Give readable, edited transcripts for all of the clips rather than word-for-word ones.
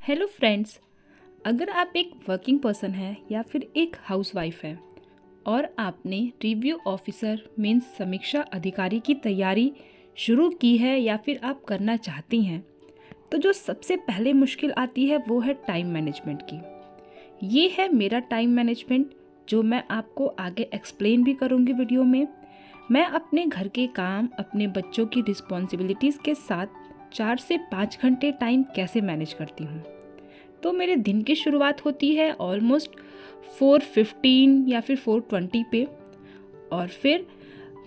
Hello friends. अगर आप एक वर्किंग पर्सन हैं या फिर एक हाउसवाइफ हैं और आपने रिव्यू ऑफिसर मीन्स समीक्षा अधिकारी की तैयारी शुरू की है या फिर आप करना चाहती हैं, तो जो सबसे पहले मुश्किल आती है वो है टाइम मैनेजमेंट की। ये है मेरा टाइम मैनेजमेंट जो मैं आपको आगे एक्सप्लेन भी करूँगी वीडियो में। मैं अपने घर के काम, अपने बच्चों की रिस्पॉन्सिबिलिटीज़ के साथ 4 से 5 घंटे टाइम कैसे मैनेज करती हूँ। तो मेरे दिन की शुरुआत होती है ऑलमोस्ट 4:15 या फिर 4:20 पे, और फिर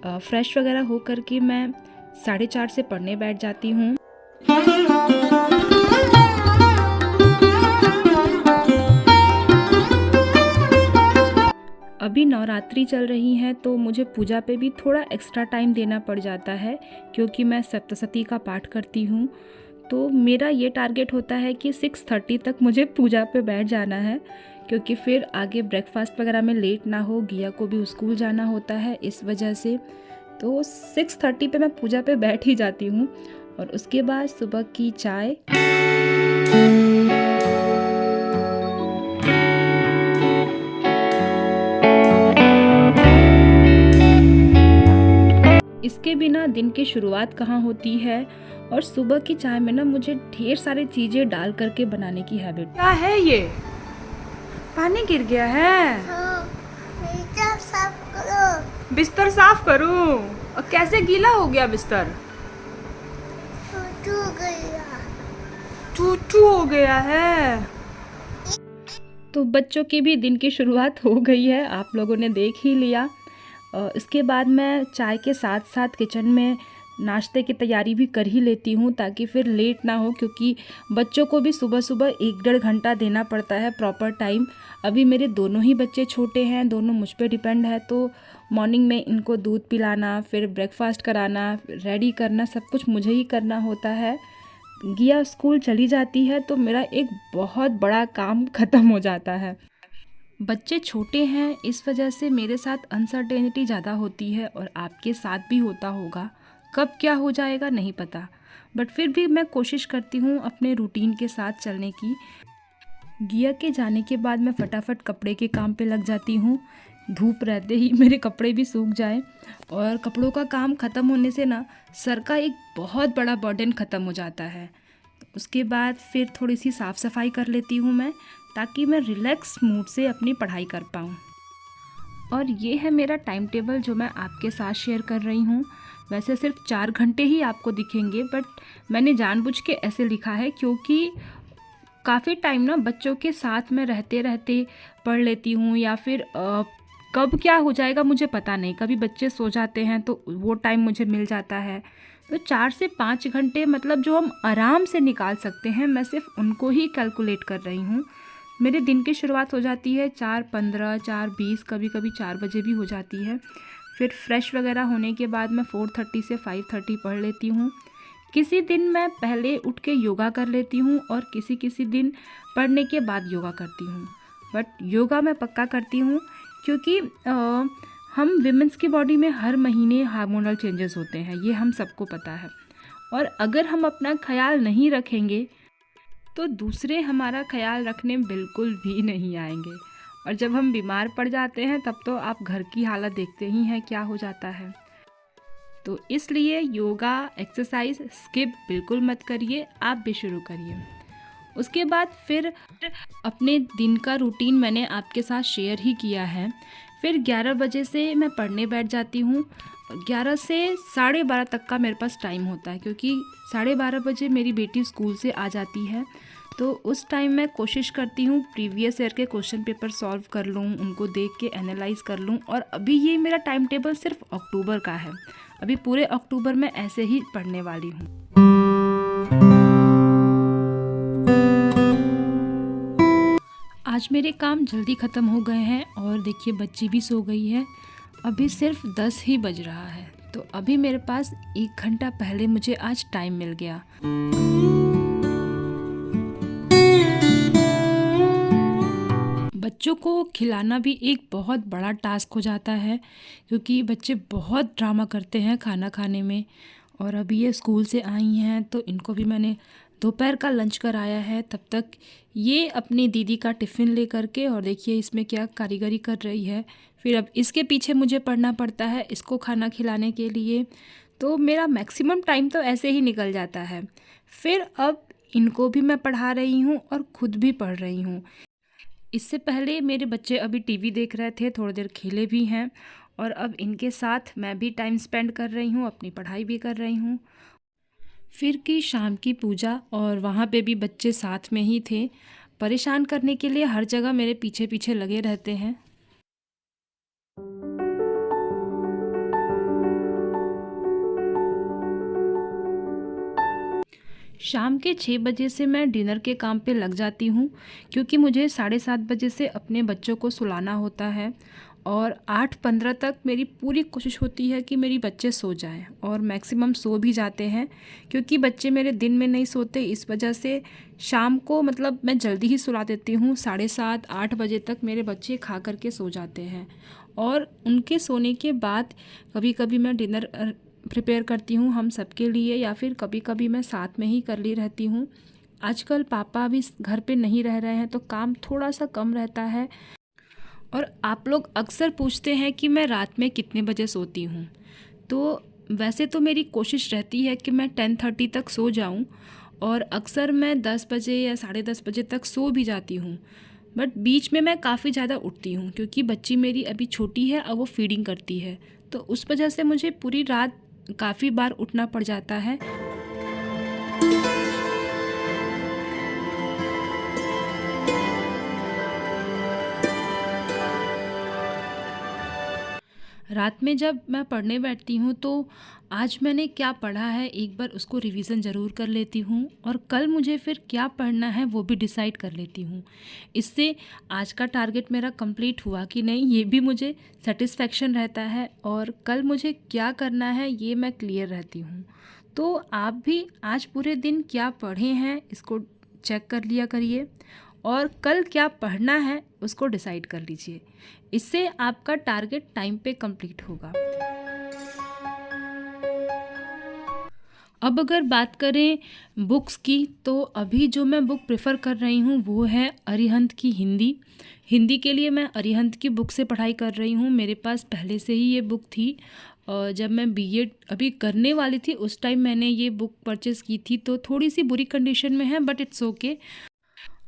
फ्रेश वगैरह हो कर के मैं 4:30 से पढ़ने बैठ जाती हूँ। अभी नवरात्रि चल रही हैं तो मुझे पूजा पे भी थोड़ा एक्स्ट्रा टाइम देना पड़ जाता है क्योंकि मैं सप्तशती का पाठ करती हूँ। तो मेरा ये टारगेट होता है कि 6:30 तक मुझे पूजा पे बैठ जाना है, क्योंकि फिर आगे ब्रेकफास्ट वगैरह में लेट ना हो, गिया को भी स्कूल जाना होता है इस वजह से। तो 6:30 पे मैं पूजा पे बैठ ही जाती हूँ और उसके बाद सुबह की चाय। इसके बिना दिन की शुरुआत कहाँ होती है। और सुबह की चाय में ना मुझे ढेर सारी चीज़ें डाल करके बनाने की हैबिट। क्या है ये? पानी गिर गया है। बिस्तर साफ करो। बिस्तर साफ करूं? और कैसे गीला हो गया बिस्तर? टूट गया। टूटू हो गया है। तो बच्चों की भी दिन की शुरुआत हो गई है, आप लोगों ने देख ही लिया। इसके बाद मैं चाय के साथ साथ किचन में नाश्ते की तैयारी भी कर ही लेती हूँ ताकि फिर लेट ना हो, क्योंकि बच्चों को भी सुबह सुबह 1-1.5 घंटा देना पड़ता है प्रॉपर टाइम। अभी मेरे दोनों ही बच्चे छोटे हैं, दोनों मुझ पे डिपेंड है। तो मॉर्निंग में इनको दूध पिलाना, फिर ब्रेकफास्ट कराना, रेडी करना, सब कुछ मुझे ही करना होता है। गिया स्कूल चली जाती है तो मेरा एक बहुत बड़ा काम ख़त्म हो जाता है। बच्चे छोटे हैं इस वजह से मेरे साथ अनसर्टेनिटी ज़्यादा होती है, और आपके साथ भी होता होगा। कब क्या हो जाएगा नहीं पता, बट फिर भी मैं कोशिश करती हूँ अपने रूटीन के साथ चलने की। गिया के जाने के बाद मैं फटाफट कपड़े के काम पे लग जाती हूँ, धूप रहते ही मेरे कपड़े भी सूख जाएं। और कपड़ों का काम ख़त्म होने से ना सर का एक बहुत बड़ा बर्डन ख़त्म हो जाता है। उसके बाद फिर थोड़ी सी साफ़ सफाई कर लेती हूँ मैं, ताकि मैं रिलैक्स मूड से अपनी पढ़ाई कर पाऊँ। और ये है मेरा टाइम टेबल जो मैं आपके साथ शेयर कर रही हूँ। वैसे सिर्फ 4 घंटे ही आपको दिखेंगे, बट मैंने जानबूझ के ऐसे लिखा है क्योंकि काफ़ी टाइम ना बच्चों के साथ में रहते रहते पढ़ लेती हूँ, या फिर कब क्या हो जाएगा मुझे पता नहीं। कभी बच्चे सो जाते हैं तो वो टाइम मुझे मिल जाता है। तो 4 से 5 घंटे मतलब जो हम आराम से निकाल सकते हैं, मैं सिर्फ उनको ही कैलकुलेट कर रही हूँ। मेरे दिन की शुरुआत हो जाती है 4:15, 4:20, कभी कभी 4 बजे भी हो जाती है। फिर फ्रेश वगैरह होने के बाद मैं 4:30 से 5:30 पढ़ लेती हूँ। किसी दिन मैं पहले उठ के योगा कर लेती हूँ और किसी किसी दिन पढ़ने के बाद योगा करती हूँ। बट योगा मैं पक्का करती हूँ क्योंकि हम विमेंस की बॉडी में हर महीने हार्मोनल चेंजेस होते हैं, ये हम सबको पता है। और अगर हम अपना ख्याल नहीं रखेंगे तो दूसरे हमारा ख्याल रखने बिल्कुल भी नहीं आएंगे। और जब हम बीमार पड़ जाते हैं तब तो आप घर की हालत देखते ही हैं क्या हो जाता है। तो इसलिए योगा एक्सरसाइज स्किप बिल्कुल मत करिए, आप भी शुरू करिए। उसके बाद फिर अपने दिन का रूटीन मैंने आपके साथ शेयर ही किया है। फिर 11 बजे से मैं पढ़ने बैठ जाती हूँ। 11 से 12:30 तक का मेरे पास टाइम होता है, क्योंकि 12:30 बजे मेरी बेटी स्कूल से आ जाती है। तो उस टाइम मैं कोशिश करती हूँ प्रीवियस ईयर के क्वेश्चन पेपर सॉल्व कर लूँ, उनको देख के एनालाइज कर लूँ। और अभी ये मेरा टाइम टेबल सिर्फ अक्टूबर का है, अभी पूरे अक्टूबर में ऐसे ही पढ़ने वाली हूँ। आज मेरे काम जल्दी ख़त्म हो गए हैं और देखिए बच्ची भी सो गई है। अभी सिर्फ 10 ही बज रहा है, तो अभी मेरे पास 1 घंटा पहले मुझे आज टाइम मिल गया। बच्चों को खिलाना भी एक बहुत बड़ा टास्क हो जाता है, क्योंकि बच्चे बहुत ड्रामा करते हैं खाना खाने में। और अभी ये स्कूल से आई हैं तो इनको भी मैंने दोपहर का लंच कर आया है, तब तक ये अपनी दीदी का टिफ़िन ले करके, और देखिए इसमें क्या कारीगरी कर रही है। फिर अब इसके पीछे मुझे पढ़ना पड़ता है इसको खाना खिलाने के लिए, तो मेरा मैक्सिमम टाइम तो ऐसे ही निकल जाता है। फिर अब इनको भी मैं पढ़ा रही हूँ और ख़ुद भी पढ़ रही हूँ। इससे पहले मेरे बच्चे अभी टीवी देख रहे थे, थोड़ी देर खेले भी हैं, और अब इनके साथ मैं भी टाइम स्पेंड कर रही हूँ, अपनी पढ़ाई भी कर रही हूँ। फिर की शाम की पूजा, और वहाँ पे भी बच्चे साथ में ही थे, परेशान करने के लिए हर जगह मेरे पीछे पीछे लगे रहते हैं। शाम के 6 बजे से मैं डिनर के काम पे लग जाती हूँ, क्योंकि मुझे 7:30 बजे से अपने बच्चों को सुलाना होता है, और 8:15 तक मेरी पूरी कोशिश होती है कि मेरी बच्चे सो जाएं, और मैक्सिमम सो भी जाते हैं, क्योंकि बच्चे मेरे दिन में नहीं सोते। इस वजह से शाम को मतलब मैं जल्दी ही सुला देती हूँ। 7:30-8 बजे तक मेरे बच्चे खा करके सो जाते हैं, और उनके सोने के बाद कभी कभी मैं डिनर प्रिपेयर करती हूँ हम सबके लिए, या फिर कभी कभी मैं साथ में ही कर ली रहती हूँ। आजकल पापा भी घर पे नहीं रह रहे हैं, तो काम थोड़ा सा कम रहता है। और आप लोग अक्सर पूछते हैं कि मैं रात में कितने बजे सोती हूँ, तो वैसे तो मेरी कोशिश रहती है कि मैं 10:30 तक सो जाऊँ, और अक्सर मैं 10 बजे या 10:30 बजे तक सो भी जाती हूँ। बट बीच में मैं काफ़ी ज़्यादा उठती हूँ, क्योंकि बच्ची मेरी अभी छोटी है और वो फीडिंग करती है, तो उस वजह से मुझे पूरी रात काफ़ी बार उठना पड़ जाता है। रात में जब मैं पढ़ने बैठती हूँ, तो आज मैंने क्या पढ़ा है एक बार उसको रिवीज़न ज़रूर कर लेती हूँ, और कल मुझे फिर क्या पढ़ना है वो भी डिसाइड कर लेती हूँ। इससे आज का टारगेट मेरा कंप्लीट हुआ कि नहीं, ये भी मुझे सेटिस्फेक्शन रहता है, और कल मुझे क्या करना है ये मैं क्लियर रहती हूँ। तो आप भी आज पूरे दिन क्या पढ़े हैं इसको चेक कर लिया करिए, और कल क्या पढ़ना है उसको डिसाइड कर लीजिए। इससे आपका टारगेट टाइम पे कंप्लीट होगा। अब अगर बात करें बुक्स की, तो अभी जो मैं बुक प्रेफर कर रही हूँ वो है अरिहंत की हिंदी के लिए मैं अरिहंत की बुक से पढ़ाई कर रही हूँ। मेरे पास पहले से ही ये बुक थी, और जब मैं बीएड अभी करने वाली थी उस टाइम मैंने ये बुक परचेज़ की थी, तो थोड़ी सी बुरी कंडीशन में है, बट इट्स ओके।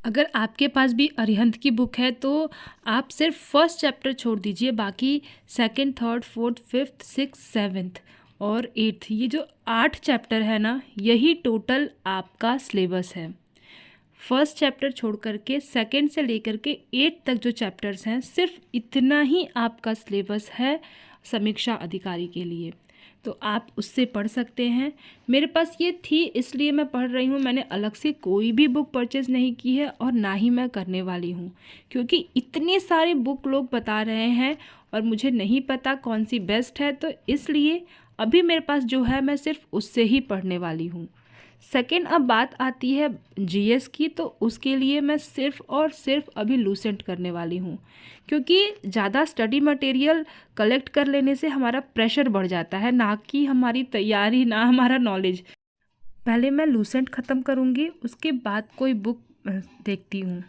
अगर आपके पास भी अरिहंत की बुक है तो आप सिर्फ फर्स्ट चैप्टर छोड़ दीजिए, बाकी second, third, fourth, fifth, six, seventh और एट्थ, ये जो 8 चैप्टर है ना, यही टोटल आपका सिलेबस है। फर्स्ट चैप्टर छोड़ करके सेकंड से लेकर के 8 तक जो चैप्टर्स हैं, सिर्फ इतना ही आपका सिलेबस है समीक्षा अधिकारी के लिए, तो आप उससे पढ़ सकते हैं। मेरे पास ये थी इसलिए मैं पढ़ रही हूँ, मैंने अलग से कोई भी बुक परचेज़ नहीं की है, और ना ही मैं करने वाली हूँ, क्योंकि इतने सारे बुक लोग बता रहे हैं और मुझे नहीं पता कौन सी बेस्ट है, तो इसलिए अभी मेरे पास जो है मैं सिर्फ उससे ही पढ़ने वाली हूँ। सेकंड, अब बात आती है जीएस की, तो उसके लिए मैं सिर्फ़ और सिर्फ अभी लूसेंट करने वाली हूँ, क्योंकि ज़्यादा स्टडी मटेरियल कलेक्ट कर लेने से हमारा प्रेशर बढ़ जाता है, ना कि हमारी तैयारी, ना हमारा नॉलेज। पहले मैं लूसेंट ख़त्म करूँगी, उसके बाद कोई बुक देखती हूँ।